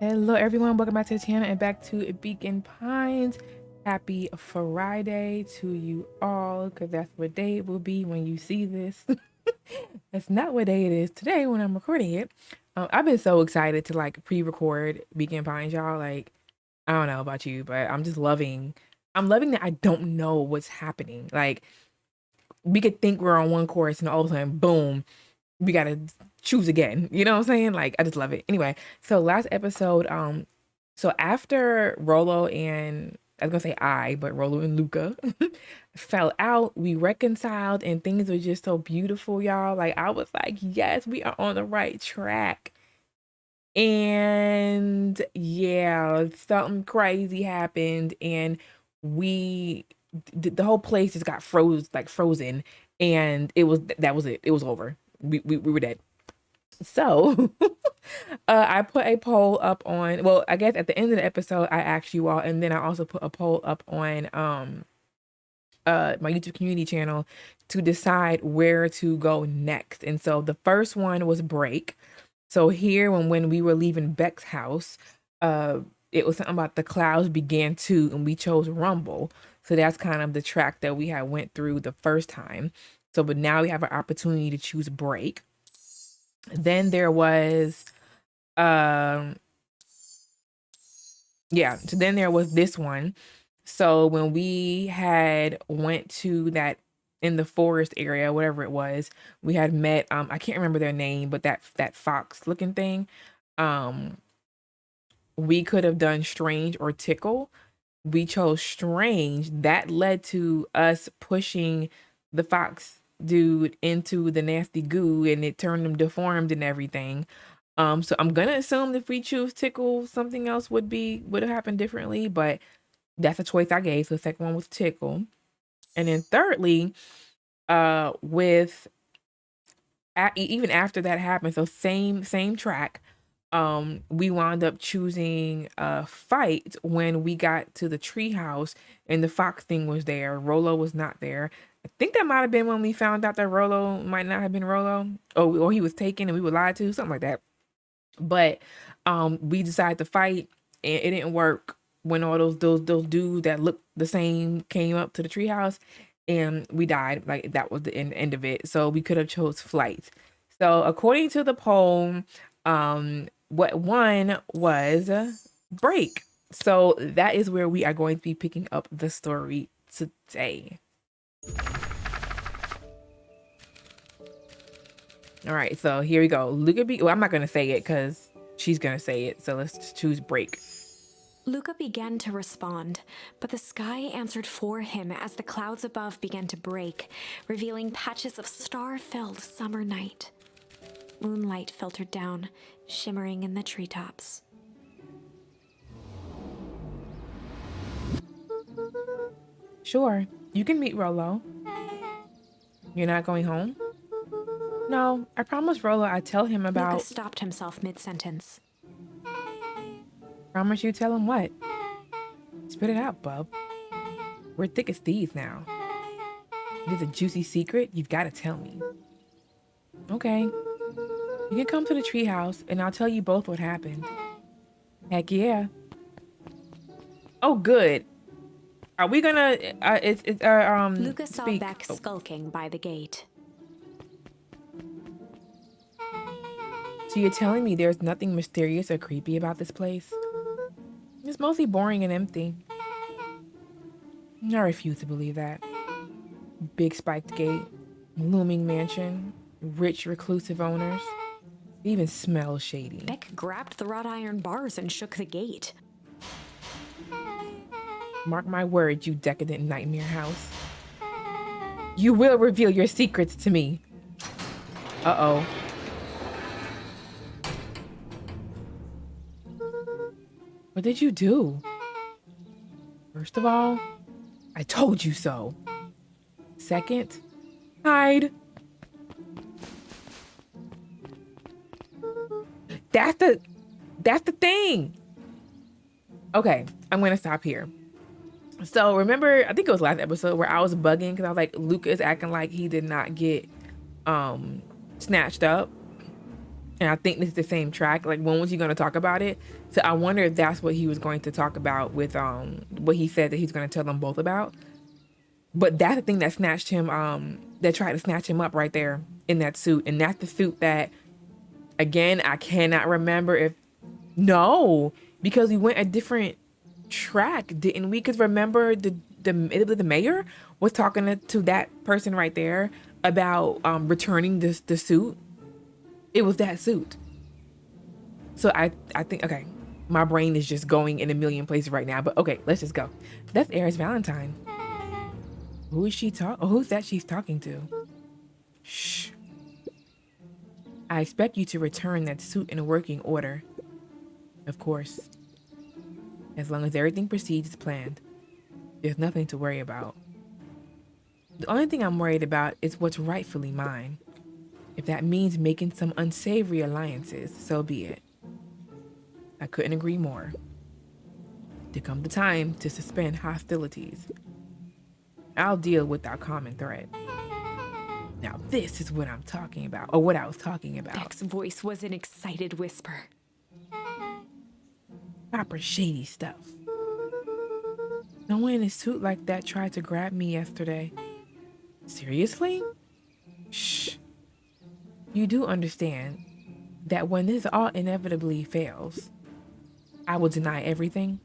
Hello everyone, welcome back to the channel and back to Beacon Pines. Happy Friday to you all, because that's what day it will be when you see this. That's not what day it is today when I'm recording it. I've been so excited to like pre-record Beacon Pines, y'all. Like, I don't know about you, but I'm loving that I don't know what's happening. Like, we could think we're on one course and all of a sudden, boom, we gotta choose again. You know what I'm saying? Like, I just love it. Anyway, so last episode, so after Rolo and I was gonna say but Rolo and Luca fell out, we reconciled and things were just so beautiful, y'all. Like, I was like, yes, we are on the right track. And yeah, something crazy happened and we the whole place just got frozen, and that was it. It was over. We were dead. So I put a poll up on, well, I guess at the end of the episode I asked you all, and then I also put a poll up on my YouTube community channel to decide where to go next. And so the first one was break. So here when we were leaving Beck's house, it was something about the clouds began to, and we chose rumble. So that's kind of the track that we had went through the first time. So but now we have an opportunity to choose break. Then there was yeah, so then there was this one. So when we had went to that in the forest area, whatever it was, we had met I can't remember their name, but that fox looking thing. We could have done strange or tickle. We chose strange. That led to us pushing the fox dude into the nasty goo, and it turned him deformed and everything. So I'm gonna assume if we choose tickle, something else would have happened differently, but that's a choice I gave. So the second one was tickle. And then thirdly, with even after that happened, so same track, we wound up choosing fight when we got to the treehouse and the fox thing was there. Rolo was not there. I think that might have been when we found out that Rolo might not have been Rolo, or he was taken and we were lied to, something like that. But we decided to fight and it didn't work when all those dudes that looked the same came up to the treehouse, and we died. Like, that was the end of it. So we could have chose flight. So according to the poll, what won was break. So that is where we are going to be picking up the story today. All right, so here we go. Luca well, I'm not gonna say it because she's gonna say it. So let's choose break. Luca began to respond, but the sky answered for him as the clouds above began to break, revealing patches of star-filled summer night. Moonlight filtered down, shimmering in the treetops. Sure, you can meet Rolo. You're not going home? No, I promised Rolo I'd tell him about... Luca stopped himself mid-sentence. Promise you tell him what? Spit it out, bub. We're thick as thieves now. If it's a juicy secret, you've got to tell me. Okay. You can come to the treehouse and I'll tell you both what happened. Heck yeah. Oh, good. Are we gonna, Luca saw Beck skulking by the gate. So you're telling me there's nothing mysterious or creepy about this place? It's mostly boring and empty. I refuse to believe that. Big spiked gate, looming mansion, rich reclusive owners. It even smells shady. Beck grabbed the wrought iron bars and shook the gate. Mark my words, you decadent nightmare house. You will reveal your secrets to me. Uh-oh. What did you do? First of all, I told you so. Second, hide. That's the thing. Okay, I'm gonna stop here. So remember, I think it was last episode where I was bugging because I was like, Luca is acting like he did not get snatched up. And I think this is the same track. Like, when was he going to talk about it? So I wonder if that's what he was going to talk about with what he said that he's going to tell them both about. But that's the thing that snatched him, that tried to snatch him up right there in that suit. And that's the suit that, again, I cannot remember if, no, because we went a different track, didn't we? Because remember the mayor was talking to that person right there about returning the suit. It was that suit. So I think, okay, my brain is just going in a million places right now. But okay, let's just go. That's Eris Valentine. Who is she talking? Oh, who's that she's talking to? Shh. I expect you to return that suit in working order. Of course. As long as everything proceeds as planned, there's nothing to worry about. The only thing I'm worried about is what's rightfully mine. If that means making some unsavory alliances, so be it. I couldn't agree more. To come the time to suspend hostilities, I'll deal with our common threat. Now this is what I'm talking about, or what I was talking about. Beck's voice was an excited whisper. Proper shady stuff. No one in a suit like that tried to grab me yesterday. Seriously? Shh. You do understand that when this all inevitably fails, I will deny everything.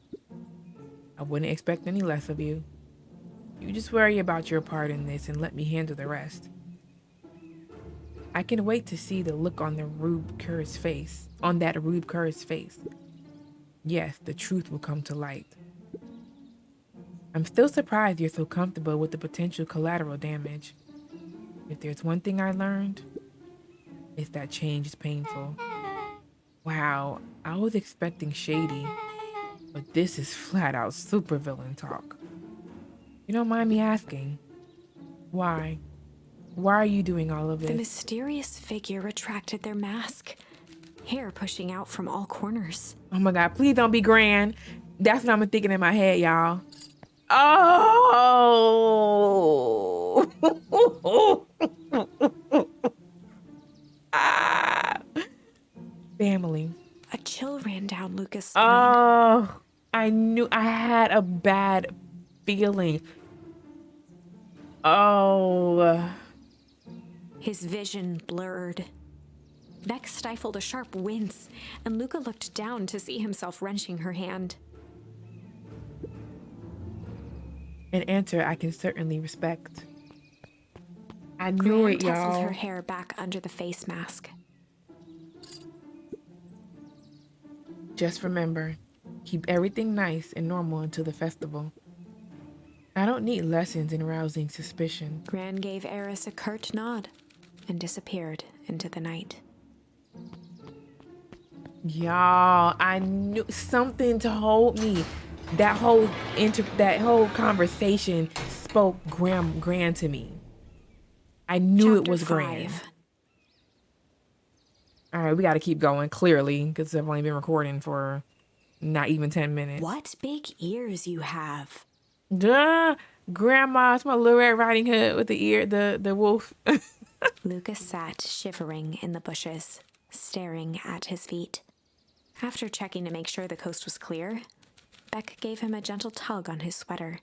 I wouldn't expect any less of you. You just worry about your part in this and let me handle the rest. I can wait to see the look on the Rube Kerr's face, on that Rube Kerr's face. Yes, the truth will come to light. I'm still surprised you're so comfortable with the potential collateral damage. If there's one thing I learned, it's that change is painful. Wow, I was expecting shady, but this is flat out supervillain talk. You don't mind me asking, why? Why are you doing all of this? The mysterious figure retracted their mask, hair pushing out from all corners. Oh my God, please don't be Grand. That's what I'm thinking in my head, y'all. Oh! Ah. Family. A chill ran down Lucas' spine. Oh, I knew I had a bad feeling. Oh. His vision blurred. Beck stifled a sharp wince, and Luca looked down to see himself wrenching her hand. An answer I can certainly respect. I knew Graham it, y'all. tousled her hair back under the face mask. Just remember, keep everything nice and normal until the festival. I don't need lessons in rousing suspicion. Gran gave Eris a curt nod and disappeared into the night. Y'all, I knew something told me. That whole conversation spoke Gran to me. I knew it was Gran. All right, we got to keep going, clearly, because I've only been recording for not even 10 minutes. What big ears you have. Duh, Grandma, it's my Little Red Riding Hood with the wolf. Lucas sat shivering in the bushes, staring at his feet. After checking to make sure the coast was clear, Beck gave him a gentle tug on his sweater.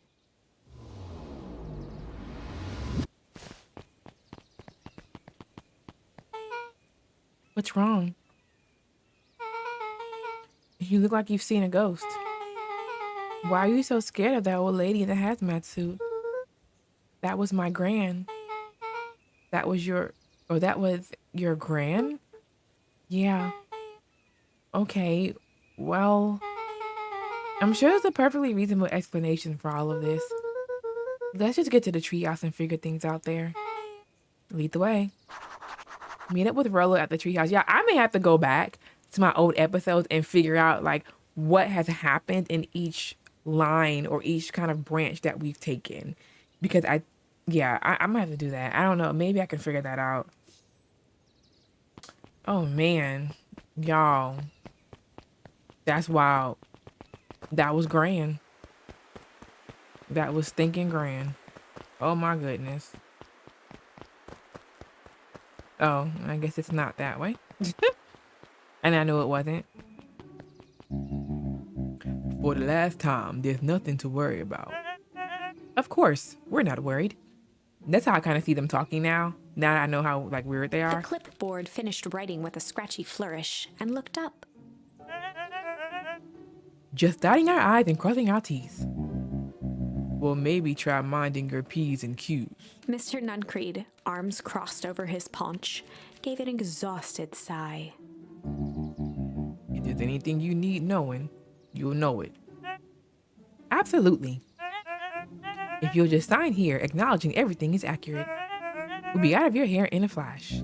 What's wrong? You look like you've seen a ghost. Why are you so scared of that old lady in the hazmat suit? That was my Gran. That was your Gran? Yeah. Okay, well, I'm sure there's a perfectly reasonable explanation for all of this. Let's just get to the treehouse and figure things out there. Lead the way. Meet up with Rollo at the treehouse. Yeah, I may have to go back to my old episodes and figure out like what has happened in each line or each kind of branch that we've taken. Because I might have to do that. I don't know. Maybe I can figure that out. Oh man, y'all. That's wild. That was Gran. That was thinking Gran. Oh my goodness. Oh, I guess it's not that way. And I know it wasn't. For the last time, there's nothing to worry about. Of course, we're not worried. That's how I kind of see them talking now. Now that I know how like weird they The are. clipboard finished writing with a scratchy flourish and looked up. Just dotting our I's and crossing our T's. Well, maybe try minding your P's and Q's. Mr. Nuncreed, arms crossed over his paunch, gave an exhausted sigh. If there's anything you need knowing, you'll know it. Absolutely. If you'll just sign here, acknowledging everything is accurate, we'll be out of your hair in a flash.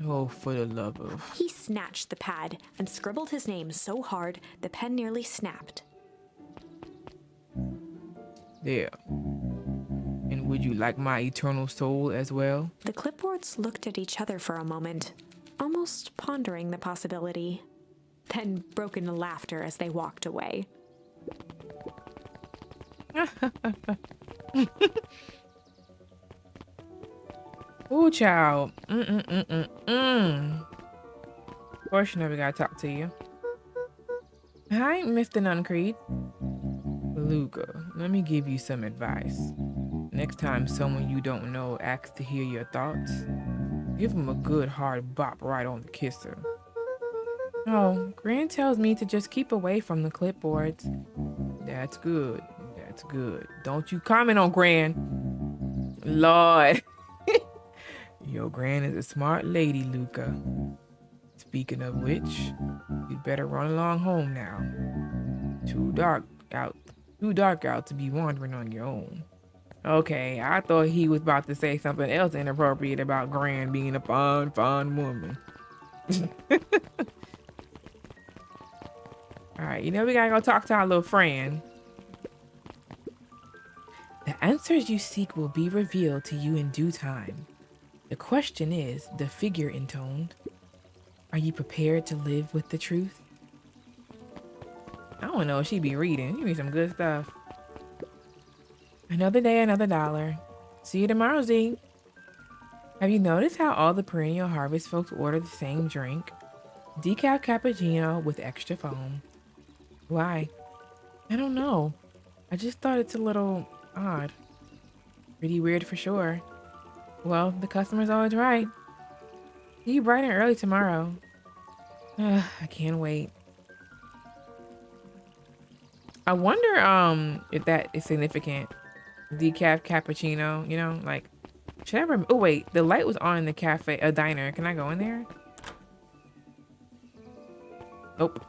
Oh, for the love of... He snatched the pad and scribbled his name so hard the pen nearly snapped. There. And would you like my eternal soul as well? The clipboards looked at each other for a moment, almost pondering the possibility, then broke into laughter as they walked away. Ooh, child. Portion of it gotta talk to you. Hi, Mr. Nuncreed. Luca, let me give you some advice. Next time someone you don't know asks to hear your thoughts, give them a good hard bop right on the kisser. Oh, Gran tells me to just keep away from the clipboards. That's good. That's good. Don't you comment on Gran. Lord. Your Gran is a smart lady, Luca. Speaking of which, you'd better run along home now. Too dark out to be wandering on your own. Okay, I thought he was about to say something else inappropriate about Gran being a fine woman. Alright, you know we gotta go talk to our little friend. The answers you seek will be revealed to you in due time. The question is, the figure intoned, are you prepared to live with the truth? I don't know if she be reading. She be some good stuff. Another day, another dollar. See you tomorrow, Z. Have you noticed how all the perennial harvest folks order the same drink? Decaf cappuccino with extra foam. Why? I don't know. I just thought it's a little odd. Pretty weird for sure. Well, the customer's always right. See you bright and early tomorrow. I can't wait. I wonder if that is significant. Decaf cappuccino, you know, like should I remember? Oh wait, the light was on in the cafe, a diner. Can I go in there? Nope.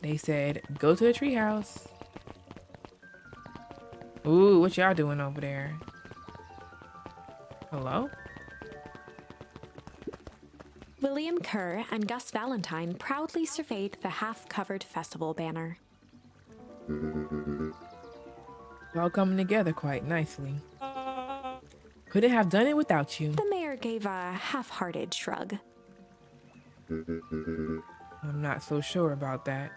They said go to the treehouse. Ooh, what y'all doing over there? Hello? William Kerr and Gus Valentine proudly surveyed the half-covered festival banner. All coming together quite nicely. Couldn't have done it without you. The mayor gave a half-hearted shrug. I'm not so sure about that.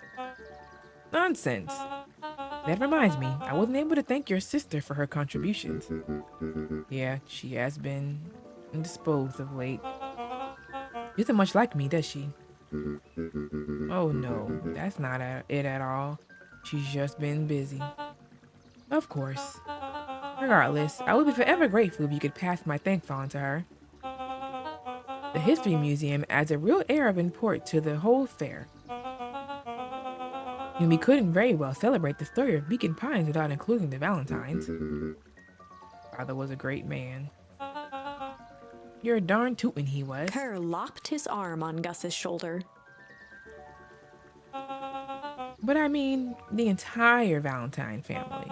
Nonsense. That reminds me, I wasn't able to thank your sister for her contributions. Yeah, she has been indisposed of late. She isn't much like me, does she? Oh no, that's not it at all. She's just been busy. Of course. Regardless, I would be forever grateful if you could pass my thanks on to her. The History Museum adds a real air of import to the whole fair. And we couldn't very well celebrate the story of Beacon Pines without including the Valentines. Father was a great man. You're a darn tootin' he was. Kerr lopped his arm on Gus's shoulder. But I mean, the entire Valentine family.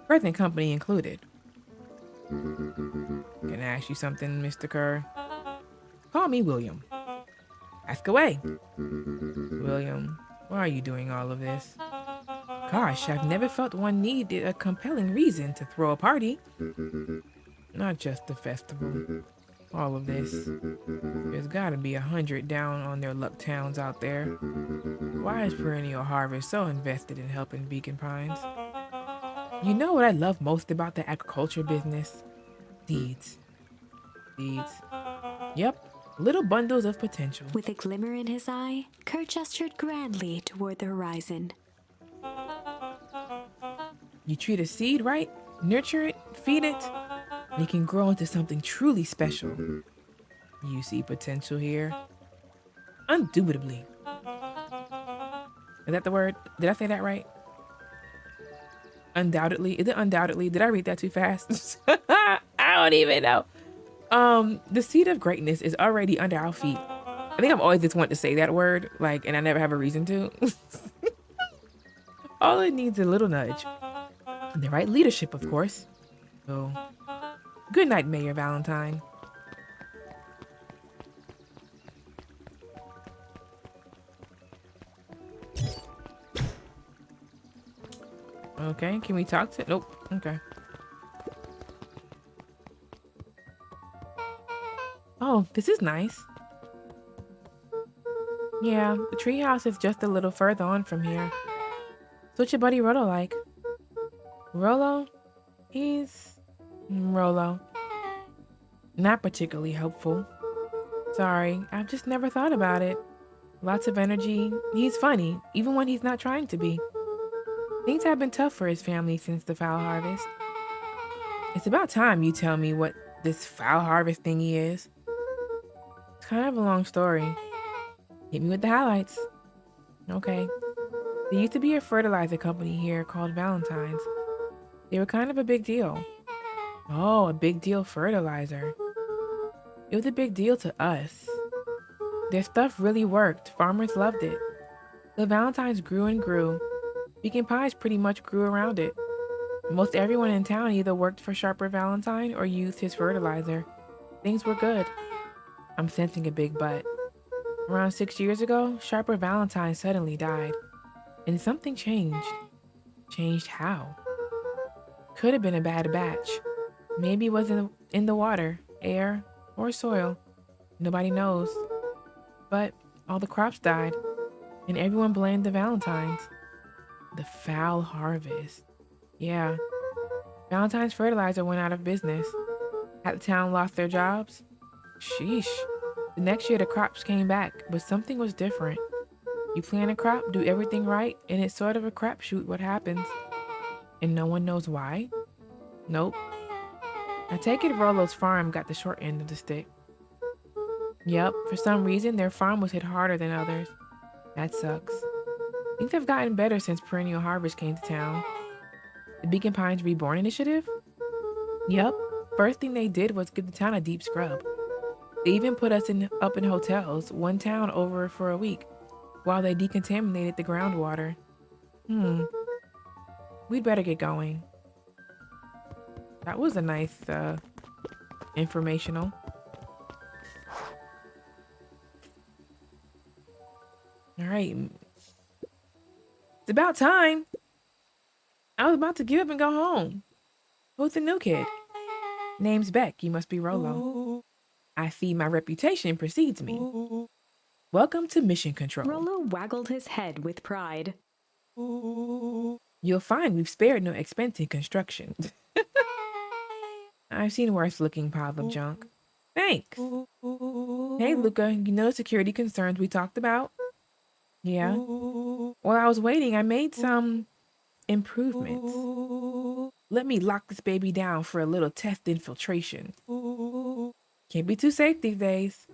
Present company included. Can I ask you something, Mr. Kerr? Call me William. Ask away. William, why are you doing all of this? Gosh, I've never felt one needed a compelling reason to throw a party. Not just the festival. All of this. There's gotta be 100 down on their luck towns out there. Why is Perennial Harvest so invested in helping Beacon Pines? You know what I love most about the agriculture business? Seeds. Seeds. Yep, little bundles of potential. With a glimmer in his eye, Kurt gestured grandly toward the horizon. You treat a seed right, nurture it, feed it, and it can grow into something truly special. You see potential here? Undoubtedly. Is that the word? Did I say that right? Undoubtedly. Is it undoubtedly? Did I read that too fast? I don't even know. The seed of greatness is already under our feet. I think I've always just wanted to say that word, like, and I never have a reason to. All it needs is a little nudge. And the right leadership, of course. So, good night, Mayor Valentine. Okay, can we talk to? Nope. Okay. Oh, this is nice. Yeah, the treehouse is just a little further on from here. So what's your buddy Rolo like? Rolo? He's... Rolo. Not particularly helpful. Sorry, I've just never thought about it. Lots of energy. He's funny, even when he's not trying to be. Things have been tough for his family since the foul harvest. It's about time you tell me what this foul harvest thingy is. It's kind of a long story. Hit me with the highlights. Okay. There used to be a fertilizer company here called Valentine's. They were kind of a big deal. Oh, a big deal fertilizer. It was a big deal to us. Their stuff really worked. Farmers loved it. The Valentines grew and grew. Pecan pies pretty much grew around it. Most everyone in town either worked for Sharper Valentine or used his fertilizer. Things were good. I'm sensing a big but. Around 6 years ago, Sharper Valentine suddenly died. And something changed. Changed how? Could have been a bad batch. Maybe it was in the water, air, or soil. Nobody knows. But all the crops died, and everyone blamed the Valentines. The foul harvest. Yeah. Valentine's fertilizer went out of business. Half the town lost their jobs. Sheesh. The next year the crops came back, but something was different. You plant a crop, do everything right, and it's sort of a crapshoot what happens. And no one knows why? Nope. I take it Rolo's farm got the short end of the stick. Yep, for some reason their farm was hit harder than others. That sucks. Things have gotten better since Perennial Harvest came to town. The Beacon Pines Reborn Initiative? Yep, first thing they did was give the town a deep scrub. They even put us up in hotels, one town over for a week, while they decontaminated the groundwater. We'd better get going. That was a nice, informational. All right. It's about time. I was about to give up and go home. Who's the new kid? Name's Beck. You must be Rolo. I see my reputation precedes me. Welcome to Mission Control. Rolo waggled his head with pride. You'll find we've spared no expense in construction. I've seen worse looking piles of junk. Thanks. Hey, Luca, you know the security concerns we talked about? Yeah. While I was waiting, I made some improvements. Let me lock this baby down for a little test infiltration. Can't be too safe these days.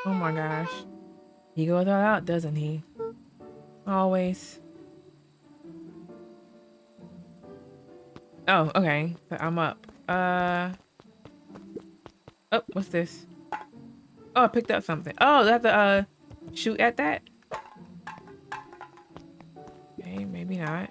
Oh my gosh. He goes all out, doesn't he? Always. Oh, okay. So I'm up. Oh, what's this? Oh, I picked up something. Oh, I have to shoot at that? Okay, maybe not.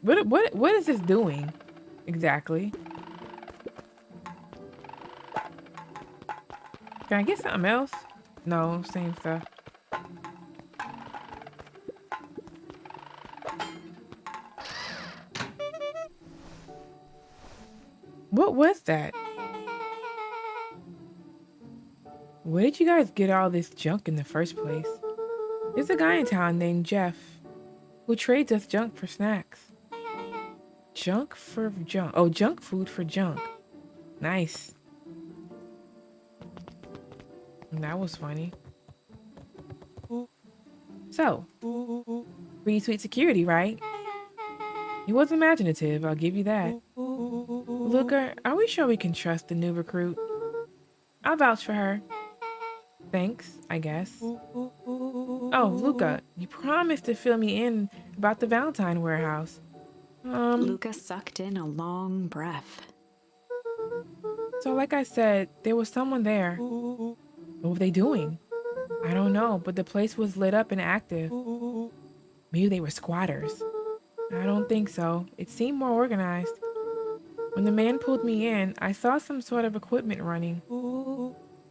What is this doing exactly? Can I get something else? No, same stuff. What was that? Where did you guys get all this junk in the first place? There's a guy in town named Jeff who trades us junk for snacks. Junk for junk. Oh, junk food for junk. Nice. That was funny. So, pretty sweet security, right? He was imaginative, I'll give you that. Luca, are we sure we can trust the new recruit? I'll vouch for her. Thanks, I guess. Oh, Luca, you promised to fill me in about the Valentine warehouse. Luca sucked in a long breath. So like I said, there was someone there. What were they doing? I don't know, but the place was lit up and active. Maybe they were squatters. I don't think so. It seemed more organized. When the man pulled me in, I saw some sort of equipment running.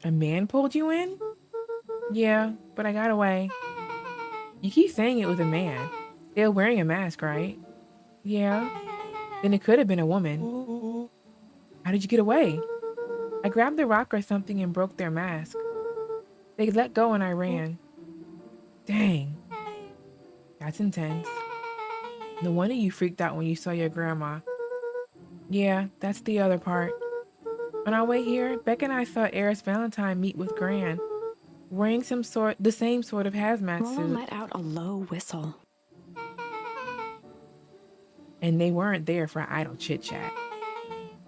A man pulled you in? Yeah, but I got away. You keep saying it was a man. They were wearing a mask, right? Yeah. Then it could have been a woman. How did you get away? I grabbed a rock or something and broke their mask. They let go and I ran. Dang. That's intense. No wonder you freaked out when you saw your grandma. Yeah, that's the other part. On our way here, Beck and I saw Eris Valentine meet with Gran, wearing the same sort of hazmat Roland suit. let out a low whistle. And they weren't there for idle chit chat.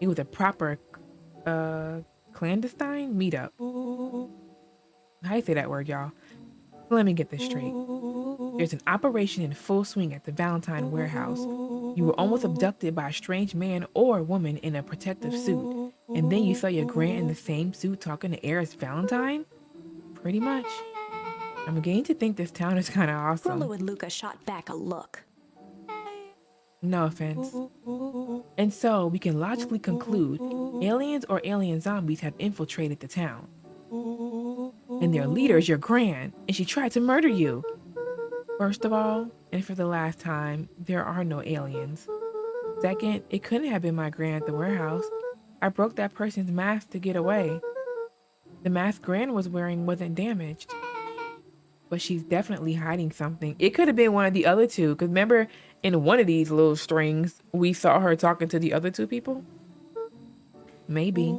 It was a proper, clandestine meetup. How do you say that word, y'all? Let me get this straight. There's an operation in full swing at the Valentine warehouse. You were almost abducted by a strange man or woman in a protective suit, and then you saw your Grant in the same suit talking to Eris Valentine? Pretty much. I'm beginning to think this town is kind of awesome. Rollo and Luca shot back a look. No offense. And so we can logically conclude aliens or alien zombies have infiltrated the town. And their leader is your Gran, and she tried to murder you. First of all, and for the last time, there are no aliens. Second, it couldn't have been my Gran at the warehouse. I broke that person's mask to get away. The mask Gran was wearing wasn't damaged. But she's definitely hiding something. It could have been one of the other two, because remember, in one of these little strings, we saw her talking to the other two people? Maybe.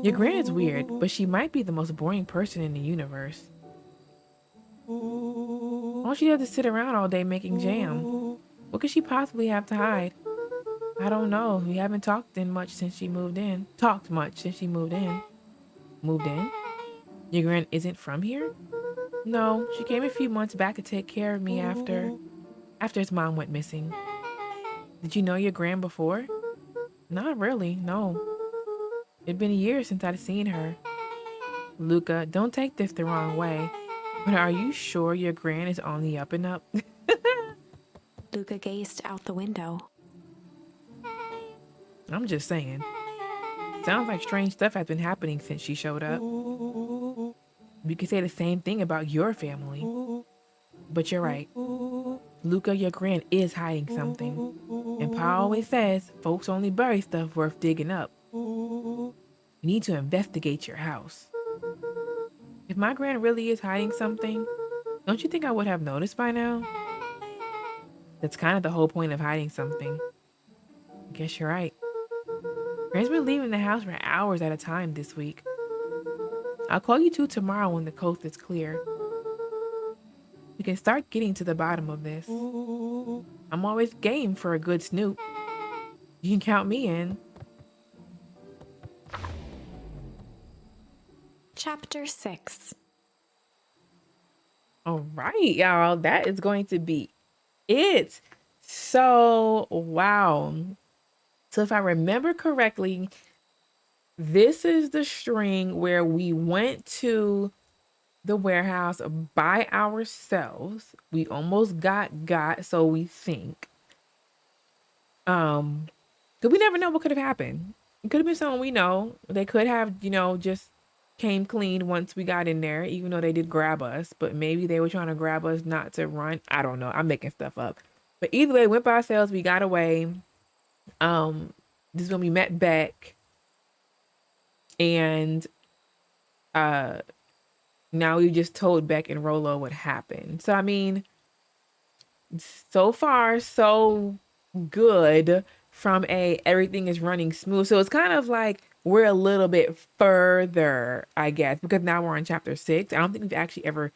Your Gran is weird, but she might be the most boring person in the universe. All she does is sit around all day making jam. What could she possibly have to hide? I don't know. We haven't talked much since she moved in. Moved in? Your Gran isn't from here? No, she came a few months back to take care of me after his mom went missing. Did you know your Gran before? Not really, no. It'd been a year since I'd seen her. Luca, don't take this the wrong way, but are you sure your Gran is on the up and up? Luca gazed out the window. I'm just saying. Sounds like strange stuff has been happening since she showed up. You could say the same thing about your family. But you're right. Luca, your Gran is hiding something. And Pa always says, folks only bury stuff worth digging up. You need to investigate your house. If my Gran really is hiding something, don't you think I would have noticed by now? That's kind of the whole point of hiding something. I guess you're right. Gran's been leaving the house for hours at a time this week. I'll call you two tomorrow when the coast is clear. We can start getting to the bottom of this. I'm always game for a good snoop. You can count me in. Chapter 6. All right, y'all. That is going to be it. So, wow. So if I remember correctly, this is the string where we went to the warehouse by ourselves. We almost got, so we think. Cause we never know what could have happened. It could have been someone we know. They could have, just came clean once we got in there, even though they did grab us. But maybe they were trying to grab us not to run. I don't know. I'm making stuff up. But either way, went by ourselves. We got away. This is when we met Beck, and now we just told Beck and Rolo what happened. So I mean, so far so good from a everything is running smooth. So it's kind of like we're a little bit further, I guess, because now we're on chapter 6. I don't think we've actually ever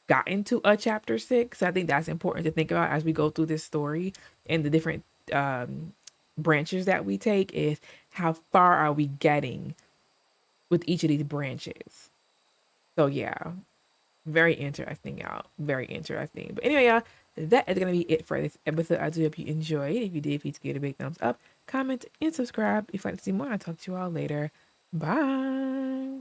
gotten to a chapter 6. So I think that's important to think about as we go through this story and the different branches that we take is how far are we getting with each of these branches. So yeah, very interesting, y'all. Very interesting. But anyway, y'all, that is gonna be it for this episode. I do hope you enjoyed. If you did, please give it a big thumbs up, comment, and subscribe if you'd like to see more. I'll talk to you all later. Bye.